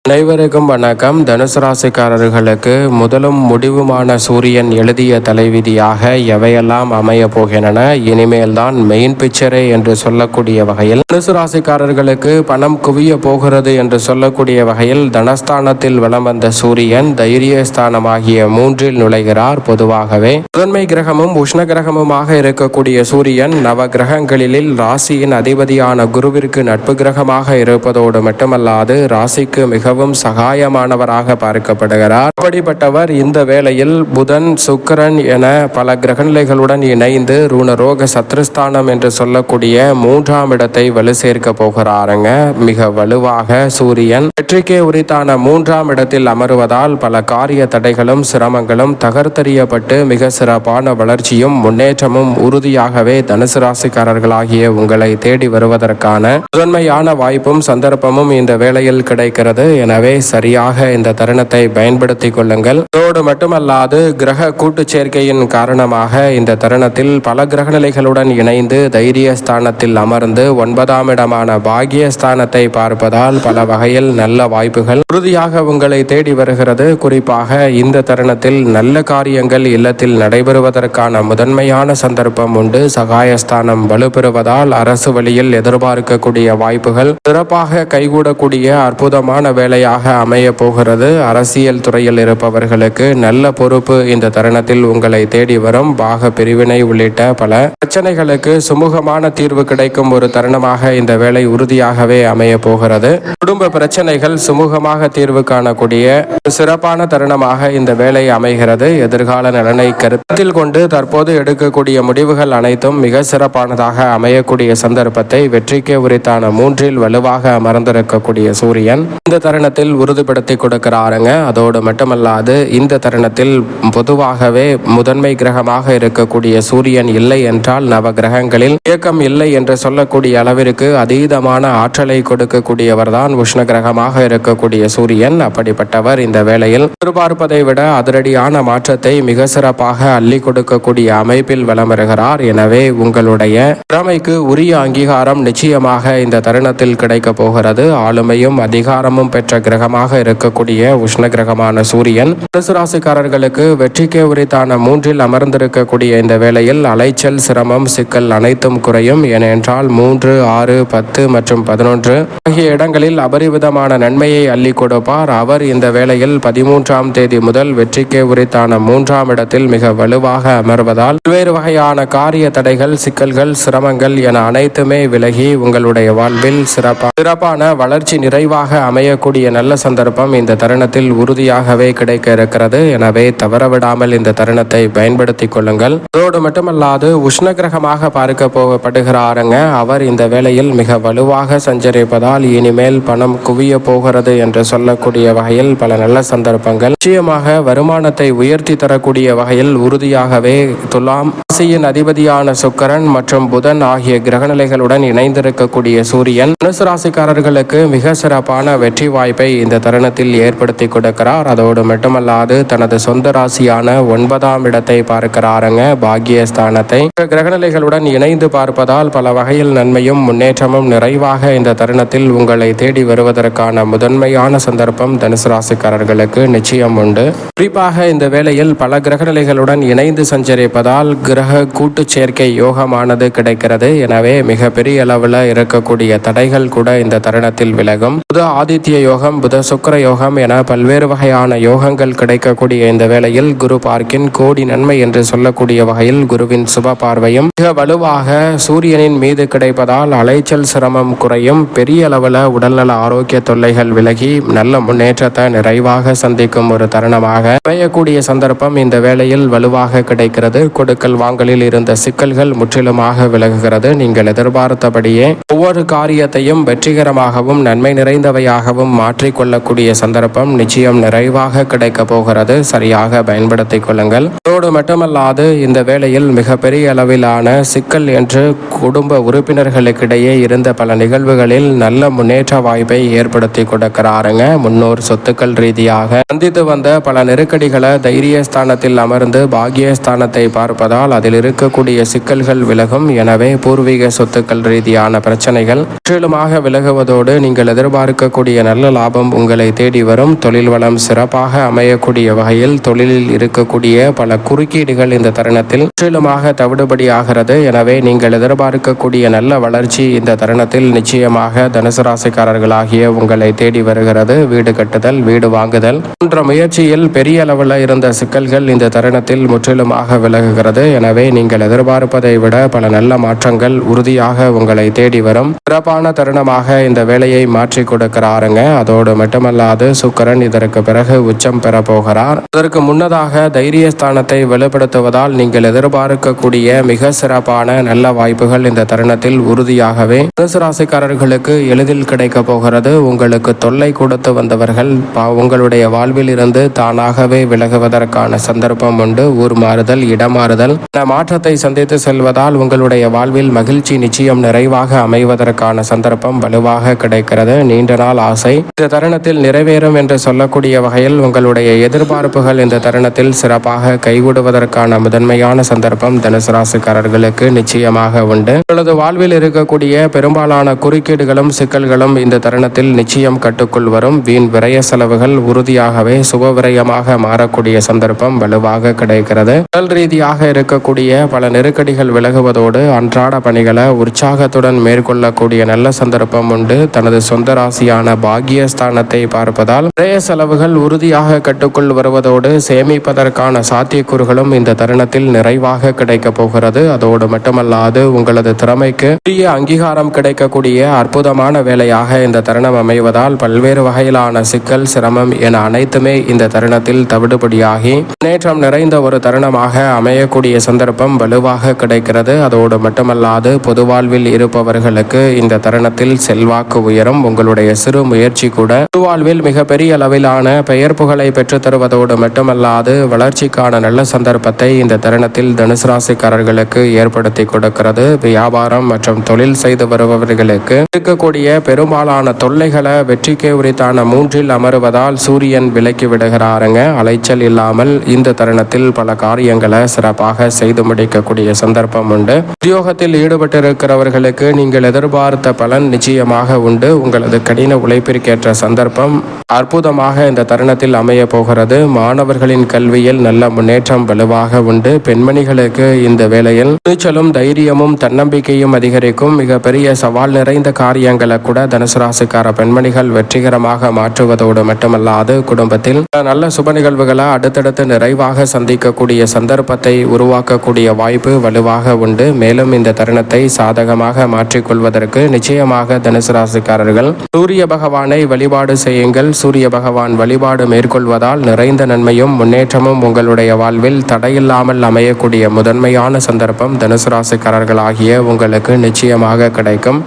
அனைவருக்கும் வணக்கம். தனுசு ராசிக்காரர்களுக்கு முதலும் முடிவுமான சூரியன் எழுதிய தலைவிதியாக எவையெல்லாம் அமைய போகின்றன, இனிமேல் தான் மெயின் பிக்சரே என்று சொல்லக்கூடிய வகையில் தனுசு ராசிக்காரர்களுக்கு பணம் குவிய போகிறது என்று சொல்லக்கூடிய வகையில் தனஸ்தானத்தில் வலம் வந்த சூரியன் தைரியஸ்தானமாகிய 3இல் நுழைகிறார். பொதுவாகவே முதன்மை கிரகமும் உஷ்ண கிரகமுமாக இருக்கக்கூடிய சூரியன் நவ கிரகங்களில் ராசியின் அதிபதியான குருவிற்கு நட்பு கிரகமாக இருப்பதோடு மட்டுமல்லாது ராசிக்கு மிக சகாயமானவராக பார்க்கப்படுகிறார். அப்படிப்பட்டவர் இந்த வேளையில் புதன், சுக்கிரன் என பல கிரகநிலைகளுடன் இணைந்து ருணரோக சத்ருஸ்தானம் என்று சொல்லக்கூடிய 3ஆம் இடத்தை வலு சேர்க்க போகிறாருங்க. மிக வலுவாக சூரியன் வெற்றிக்கே உரித்தான 3ஆம் இடத்தில் அமருவதால் பல காரிய தடைகளும் சிரமங்களும் தகர்த்தெறியப்பட்டு மிக சிறப்பான வளர்ச்சியும் முன்னேற்றமும் உறுதியாகவே தனுசு ராசிக்காரர்களாகிய உங்களை தேடி வருவதற்கான முதன்மையான வாய்ப்பும் சந்தர்ப்பமும் இந்த வேளையில் கிடைக்கிறது. எனவே சரியாக இந்த தருணத்தை பயன்படுத்திக் கொள்ளுங்கள். அதோடு மட்டுமல்லாது கிரக கூட்டு சேர்க்கையின் காரணமாக இந்த தருணத்தில் பல கிரகநிலைகளுடன் இணைந்து தைரியஸ்தானத்தில் அமர்ந்து 9ஆம் இடமான பாகியஸ்தானத்தை பார்ப்பதால் பல வகையில் நல்ல வாய்ப்புகள் உறுதியாக உங்களை தேடி வருகிறது. குறிப்பாக இந்த தருணத்தில் நல்ல காரியங்கள் இல்லத்தில் நடைபெறுவதற்கான முதன்மையான சந்தர்ப்பம் உண்டு. சகாயஸ்தானம் வலுப்பெறுவதால் அரசு வழியில் எதிர்பார்க்கக்கூடிய வாய்ப்புகள் சிறப்பாக கைகூடக்கூடிய அற்புதமான வேலையாக அமைய போகிறது. அரசியல் துறையில் இருப்பவர்களுக்கு நல்ல பொறுப்பு இந்த தருணத்தில் உங்களை தேடி வரும். பாக பிரிவினை உள்ளிட்ட பல பிரச்சனைகளுக்கு சுமூகமான தீர்வு கிடைக்கும் ஒரு தருணமாக இந்த வேலை உறுதியாகவே அமைய போகிறது. குடும்ப பிரச்சனைகள் சுமூகமாக தீர்வு காணக்கூடிய சிறப்பான தருணமாக இந்த வேலை அமைகிறது. எதிர்கால நலனை கருத்தில் கொண்டு தற்போது எடுக்கக்கூடிய முடிவுகள் அனைத்தும் மிக சிறப்பானதாக அமையக்கூடிய சந்தர்ப்பத்தை வெற்றிக்கே உரித்தான 3இல் வலுவாக அமர்ந்திருக்கக்கூடிய சூரியன் இந்த தருணத்தில் உறுதிப்படுத்தி கொடுக்கிறாருங்க. அதோடு மட்டுமல்லாது இந்த தருணத்தில் பொதுவாகவே முதன்மை கிரகமாக இருக்கக்கூடிய சூரியன் இல்லை என்றால் நவ கிரகங்களில் இயக்கம் இல்லை என்று சொல்லக்கூடிய அளவிற்கு அதீதமான ஆற்றலை கொடுக்கக்கூடியவர் தான் உஷ்ண கிரகமாக இருக்கக்கூடிய சூரியன். அப்படிப்பட்டவர் இந்த வேளையில் எதிர்பார்ப்பதை விட அதிரடியான மாற்றத்தை மிக சிறப்பாக அள்ளி கொடுக்கக்கூடிய அமைப்பில் வலம் வருகிறார். எனவே உங்களுடைய திறமைக்கு உரிய அங்கீகாரம் நிச்சயமாக இந்த தருணத்தில் கிடைக்க போகிறது. ஆளுமையும் அதிகாரமும் பெற்ற கிரகமாக இருக்கக்கூடிய உஷ்ண கிரகமான சூரியன் தனுசு ராசிக்காரர்களுக்கு வெற்றிக்கே உரித்தான 3இல் அமர்ந்திருக்கக்கூடிய இந்த வேளையில் அலைச்சல், சிரமம், சிக்கல் அனைத்தும் குறையும். ஏனென்றால் 3, 6, 10 மற்றும் 11 ஆகிய இடங்களில் அபரிவிதமான நன்மையை அள்ளி கொடுப்பார். அவர் இந்த வேளையில் 13ஆம் தேதி முதல் வெற்றிக்கே உரித்தான 3ஆம் இடத்தில் மிக வலுவாக அமர்வதால் பல்வேறு வகையான காரிய தடைகள், சிக்கல்கள், சிரமங்கள் என அனைத்துமே விலகி உங்களுடைய வாழ்வில் சிறப்பான வளர்ச்சி நிறைவாக அமையக்கூடிய நல்ல சந்தர்ப்பம் இந்த தருணத்தில் உறுதியாகவே கிடைக்க இருக்கிறது. எனவே தவறவிடாமல் இந்த தருணத்தை பயன்படுத்திக் கொள்ளுங்கள். அதோடு மட்டுமல்லாது உஷ்ண கிரகமாக பார்க்க போகப்படுகிறாருங்க. அவர் இந்த வேளையில் மிக வலுவாக சஞ்சரிப்பதால் இனிமேல் பணம் குவிய போகிறது என்று சொல்லக்கூடிய வகையில் பல நல்ல சந்தர்ப்பங்கள் நிச்சயமாக வருமானத்தை உயர்த்தி தரக்கூடிய வகையில் உறுதியாகவே துலாம் ராசியின் அதிபதியான சுக்கிரன் மற்றும் புதன் ஆகிய கிரகநிலைகளுடன் இணைந்திருக்கக்கூடிய சூரியன் தனுசு ராசிக்காரர்களுக்கு மிக சிறப்பான வெற்றி வாய்ப்பை இந்த தருணத்தில் ஏற்படுத்தி கொடுக்கிறார். அதோடு மட்டுமல்லாது தனது சொந்த ராசியான 9ஆம் இடத்தை பார்க்கிறாருங்க. பாக்கியஸ்தானத்தை கிரகநிலைகளுடன் இணைந்து பார்ப்பதால் பல வகையில் நன்மையும் முன்னேற்றமும் நிறைவாக இந்த தருணத்தில் உங்களை தேடி வருவதற்கான முதன்மையான சந்தர்ப்பம் தனுசு ராசிக்காரர்களுக்கு நிச்சயம் உண்டு. குறிப்பாக இந்த வேளையில் பல கிரகநிலைகளுடன் இணைந்து சஞ்சரிப்பதால் கிரக கூட்டு சேர்க்கை யோகமானது கிடைக்கிறது. எனவே மிக பெரிய அளவில் இருக்கக்கூடிய தடைகள் கூட இந்த தருணத்தில் விலகும். புத ஆதித்ய யோகம், புத சுக்கிர யோகம் என பல்வேறு வகையான யோகங்கள் கிடைக்கக்கூடிய இந்த வேளையில் குரு பார்க்கின் கோடி நன்மை என்று சொல்லக்கூடிய வகையில் குருவின் சுப பார்வையும் மிக வலுவாக சூரியனின் மீது கிடைப்பதால் அலைச்சல், சிரமம் குறையும். பெரிய அளவில் உடல்நல ஆரோக்கிய தொல்லைகள் விலகி நல்ல முன்னேற்றத்தை நிறைவாக சந்திக்கும் ஒரு தருணமாக அமையக்கூடிய சந்தர்ப்பம் இந்த வேளையில் வலுவாக கிடைக்கிறது. கொடுக்கல் வாங்கலில் இருந்த சிக்கல்கள் முற்றிலுமாக விலகுகிறது. நீங்கள் எதிர்பார்த்தபடியே ஒவ்வொரு காரியத்தையும் வெற்றிகரமாகவும் நன்மை நிறைந்தவையாகவும் மாற்றிக்கொள்ளக்கூடிய சந்தர்ப்பம் நிச்சயம் நிறைவாக கிடைக்க போகிறது. சரியாக பயன்படுத்திக் கொள்ளுங்கள். அதோடு மட்டுமல்லாது இந்த வேளையில் மிகப்பெரிய அளவிலான சிக்கல் என்று குடும்ப உறுப்பினர்களுக்கிடையே இருந்த பல நிகழ்வுகளில் நல்ல முன்னேற்ற வாய்ப்பை ஏற்படுத்தி கொடுக்கிறாருங்க. முன்னோர் சொத்துக்கள் ரீதியாக சந்தித்து வந்த பல நெருக்கடிகளை தைரியஸ்தானத்தில் அமர்ந்து பாக்கியஸ்தானத்தை பார்ப்பதால் அதில் இருக்கக்கூடிய சிக்கல்கள் விலகும். எனவே பூர்வீக சொத்துக்கள் ரீதியான பிரச்சனைகள் முற்றிலுமாக விலகுவதோடு நீங்கள் எதிர்பார்க்கக்கூடிய நல்ல லாபம் உங்களை தேடி வரும். தொழில் வளம் சிறப்பாக அமையக்கூடிய வகையில் தொழிலில் இருக்கக்கூடிய பல குறுக்கீடுகள் இந்த தருணத்தில் முற்றிலுமாக தவிடுபடி ஆகிறது. எனவே நீங்கள் எதிர்பார்க்கக்கூடிய நல்ல வளர்ச்சி இந்த தருணத்தில் நிச்சயமாக தனுசு ராசிக்காரர்களாகிய உங்களை தேடி வருகிறது. வீடு கட்டுதல், வீடு வாங்குதல் போன்ற முயற்சியில் பெரிய அளவில் இருந்த சிக்கல்கள் இந்த தருணத்தில் முற்றிலுமாக விலகுகிறது. எனவே நீங்கள் எதிர்பார்ப்பதை விட பல நல்ல மாற்றங்கள் உறுதியாக உங்களை தேடி வரும். சிறப்பான தருணமாக இந்த வேலையை மாற்றி கொடுக்கிறாருங்க. அதோடு மட்டுமல்லாது சுக்கிரன் இதற்கு பிறகு உச்சம் பெற போகிறார். அதற்கு முன்னதாக தைரியஸ்தானத்தை வெளிப்படுத்துவதால் நீங்கள் எதிர்பார்க்கக்கூடிய மிக சிறப்பான நல்ல வாய்ப்புகள் இந்த தருணத்தில் உறுதியாகவே தனுசு ராசிக்காரர்களுக்கு எளிதில் கிடைக்க போகிறது. உங்களுக்கு தொல்லை கொடுத்து வந்தவர்கள் உங்களுடைய வாழ்வில் இருந்து தானாகவே விலகுவதற்கான சந்தர்ப்பம் உண்டு. ஊர் மாறுதல், இடமாறுதல் மாற்றத்தை சந்தித்து செல்வதால் உங்களுடைய வாழ்வில் மகிழ்ச்சி நிச்சயம் நிறைவாக அமைவதற்கான சந்தர்ப்பம் வலுவாக கிடைக்கிறது. நீண்ட நாள் ஆசை இந்த தருணத்தில் நிறைவேறும் என்று சொல்லக்கூடிய வகையில் உங்களுடைய எதிர்பார்ப்புகள் இந்த தருணத்தில் சிறப்பாக கைகூடுவதற்கான முதன்மையான சந்தர்ப்பம் தனுசு ராசிக்காரர்களுக்கு நிச்சயமாக உண்டு. உங்களது வாழ்வில் இருக்கக்கூடிய பெரும்பாலான குறுக்கீடுகளும் சிக்கல்களும் இந்த தருணத்தில் நிச்சயம் கட்டுக்குள் வரும். வீண் விரய செலவுகள் உறுதியாகவே சுபவிரயமாக மாறக்கூடிய சந்தர்ப்பம் வலுவாக கிடைக்கிறது. உடல் ரீதியாக இருக்கக்கூடிய பல நெருக்கடிகள் விலகுவதோடு அன்றாட பணிகளை உற்சாகத்துடன் மேற்கொள்ளக்கூடிய நல்ல சந்தர்ப்பம் உண்டு. தனது சொந்த ராசியான பாக்கியஸ்தானத்தை பார்ப்பதால் விரய செலவுகள் உறுதியாக கட்டுக்குள் வருவதோடு சேமிப்பதற்கான சாத்தியக்கூறுகளும் இந்த தருணத்தில் நிறைவாக கிடைக்க போகிறது. அதோடு மட்டுமல்லாது உங்களது திறமைக்கு புதிய அங்கீகாரம் கிடைக்கக்கூடிய அற்புதமான வேலையாக இந்த தருணம் அமைவதால் பல்வேறு வகையிலான சிக்கல், சிரமம் என அனைத்துமே இந்த தருணத்தில் தவிடுபடியாகி முன்னேற்றம் நிறைந்த ஒரு தருணமாக அமையக்கூடிய சந்தர்ப்பம் வலுவாக கிடைக்கிறது. அதோடு மட்டுமல்லாது பொது வாழ்வில் இருப்பவர்களுக்கு இந்த தருணத்தில் செல்வாக்கு உயரும். உங்களுடைய சிறு முயற்சி கூட பொது வாழ்வில் மிகப்பெரிய அளவிலான பெயர் புகழை பெற்று தருவதோடு மட்டுமல்லாது வளர்ச்சிக்கான நல்ல சந்தர்ப்பத்தை இந்த தருணத்தில் தனுசு ராசிக்காரர்களுக்கு ஏற்படுத்தி கொடுக்கிறது. வியாபாரம் மற்றும் தொழில் செய்து வருபவர்களுக்கு இருக்கக்கூடிய பெரும்பாலான தொல்லைகளை வெற்றிக்கு உரித்தான 3 அமருவதால் சூரியன் விலக்கி விடுகிறாருங்க. அலைச்சல் இல்லாமல் இந்த தருணத்தில் பல காரியங்களை சிறப்பாக செய்து முடிக்கக்கூடிய சந்தர்ப்பம் உண்டு. உத்தியோகத்தில் ஈடுபட்டிருக்கிறவர்களுக்கு நீங்கள் எதிர்பார்த்த பலன் நிச்சயமாக உண்டு. உங்களது கடின உழைப்பிற்கேற்ற சந்தர்ப்பம் அற்புதமாக இந்த தருணத்தில் அமைய போகிறது. மாணவர்களின் கல்வியில் நல்ல முன்னேற்றம் வலுவாக உண்டு. பெண்மணிகளுக்கு இந்த வேளையில் துணிச்சலும் தைரியமும் தன்னம்பிக்கையும் அதிகரிக்கும். மிகப்பெரிய சவால் நிறைந்த காரியங்களை கூட தனுசு ராசிக்கார பெண்மணிகள் வெற்றிகரமாக மாற்றுவதோடு மட்டுமல்லாது குடும்பத்தில் நல்ல சுப நிகழ்வுகளை அடுத்தடுத்து நிறைவாக சந்திக்கக்கூடிய சந்தர்ப்பத்தை உருவாக்கக்கூடிய வாய்ப்பு வலுவாக உண்டு. மேலும் இந்த தருணத்தை சாதகமாக மாற்றிக்கொள்வதற்கு நிச்சயமாக தனுசு ராசிக்காரர்கள் சூரிய பகவானை வழிபாடு செய்யுங்கள். சூரிய பகவான் வழிபாடு மேற்கொள்வதால் நிறைந்த நன்மையும் முன்னேற்றமும் உங்களுடைய வாழ்வில் தடையில்லாமல் அமையக்கூடிய முதன்மையான சந்தர்ப்பம் தனுசு ராசிக்காரர்களாகிய உங்களுக்கு நிச்சயமாக கிடைக்கும்.